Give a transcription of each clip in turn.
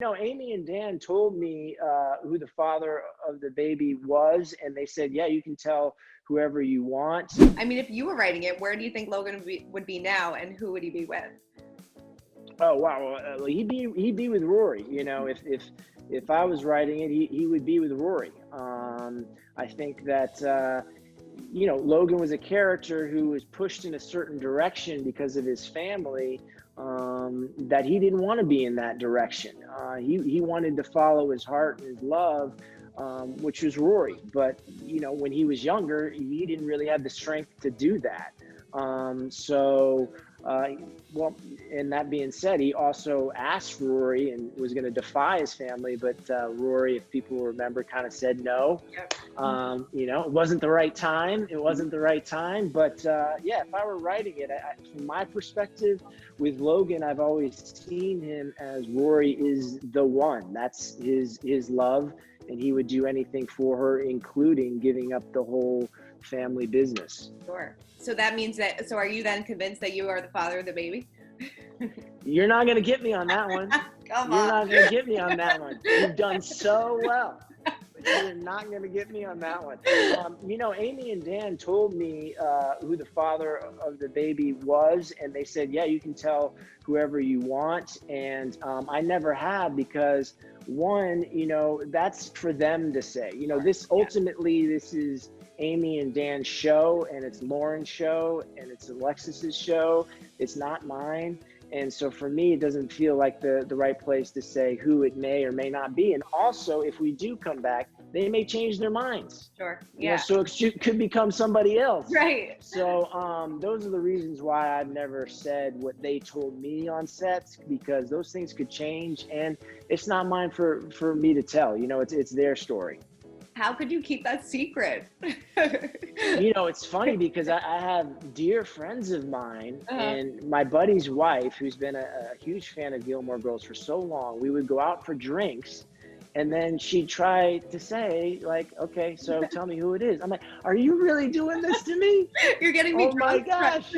No, Amy and Dan told me who the father of the baby was, and they said, "Yeah, you can tell whoever you want." I mean, if you were writing it, where do you think Logan would be now, and who would he be with? Oh wow, he'd be with Rory. You know, if I was writing it, he would be with Rory. I think that Logan was a character who was pushed in a certain direction because of his family. That he didn't want to be in that direction. He wanted to follow his heart and his love, which was Rory. But when he was younger, he didn't really have the strength to do that. So, well, and that being said, he also asked Rory and was going to defy his family, but Rory, if people remember, kind of said no. Yep. It wasn't the right time. It wasn't the right time. But yeah, if I were writing it, from my perspective, with Logan, I've always seen him as Rory is the one. That's his love, and he would do anything for her, including giving up the whole family business. Sure. So that means that. So are you then convinced that you are the father of the baby? You're not going to get me on that one. Come You're on. not going to get me on that one. You've done so well. But you're not going to get me on that one. Amy and Dan told me who the father of the baby was, and they said, "Yeah, you can tell whoever you want." And I never have, because one, that's for them to say. This ultimately, this is Amy and Dan's show, and it's Lauren's show, and it's Alexis's show. It's not mine. And so for me, it doesn't feel like the right place to say who it may or may not be. And also, if we do come back, they may change their minds. Sure. Yeah. So it could become somebody else. Right. So those are the reasons why I've never said what they told me on sets, because those things could change, and it's not mine for me to tell. It's their story. How could you keep that secret? It's funny because I have dear friends of mine, and my buddy's wife, who's been a huge fan of Gilmore Girls for so long. We would go out for drinks, and then she'd try to say, like, "Okay, so tell me who it is." I'm like, "Are you really doing this to me?" You're getting me drunk. Oh my gosh.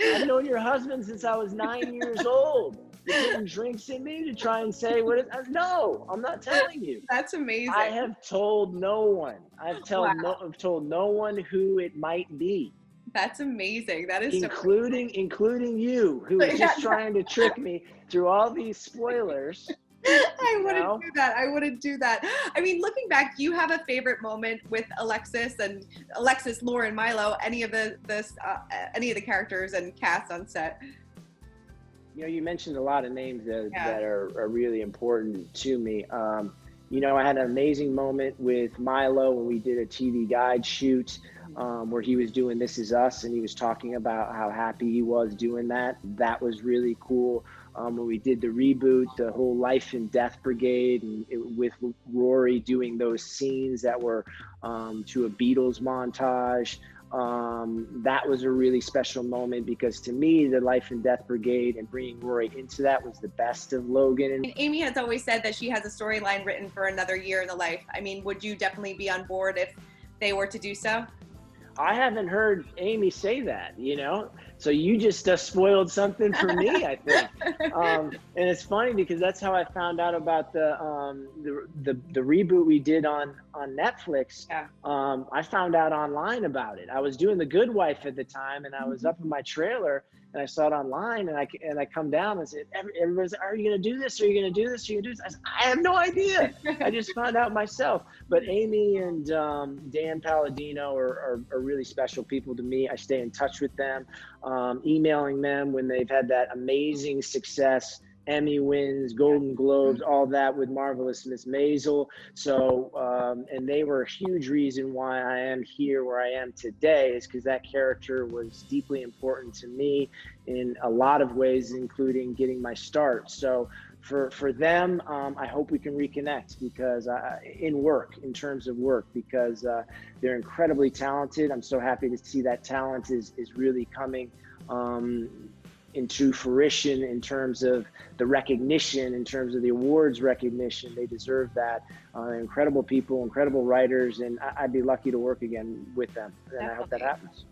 I've known your husband since I was 9 years old. You're putting drinks in me to try and say what it is? No, I'm not telling you. That's amazing. I have told no one. I've told no one who it might be. That's amazing. That is including you, who is just trying to trick me through all these spoilers. I wouldn't do that. I wouldn't do that. I mean, looking back, do you have a favorite moment with Alexis, Lauren, Milo, any of the characters and cast on set? You mentioned a lot of names that are really important to me. I had an amazing moment with Milo when we did a TV guide shoot where he was doing This Is Us, and he was talking about how happy he was doing that. That was really cool. When we did the reboot, the whole Life and Death Brigade, and with Rory doing those scenes that were to a Beatles montage. That was a really special moment, because to me, the Life and Death Brigade and bringing Rory into that was the best of Logan. And Amy has always said that she has a storyline written for another year in the life. I mean, would you definitely be on board if they were to do so? I haven't heard Amy say that, so you just spoiled something for me, I think. And it's funny because that's how I found out about the reboot we did on Netflix. Yeah. I found out online about it. I was doing The Good Wife at the time, and I was up in my trailer, and I saw it online, and I come down and said, everybody's like, "Are you going to do this? Are you going to do this? Are you going to do this?" I said, "I have no idea." I just found out myself. But Amy and Dan Palladino are really special people to me. I stay in touch with them, emailing them when they've had that amazing success, Emmy wins, Golden Globes, all that with Marvelous Miss Maisel. So, and they were a huge reason why I am here where I am today, is because that character was deeply important to me in a lot of ways, including getting my start. So for them, I hope we can reconnect, because in terms of work, because they're incredibly talented. I'm so happy to see that talent is really coming into fruition in terms of the recognition, in terms of the awards recognition. They deserve that. Incredible people, incredible writers, and I'd be lucky to work again with them. And I hope that happens.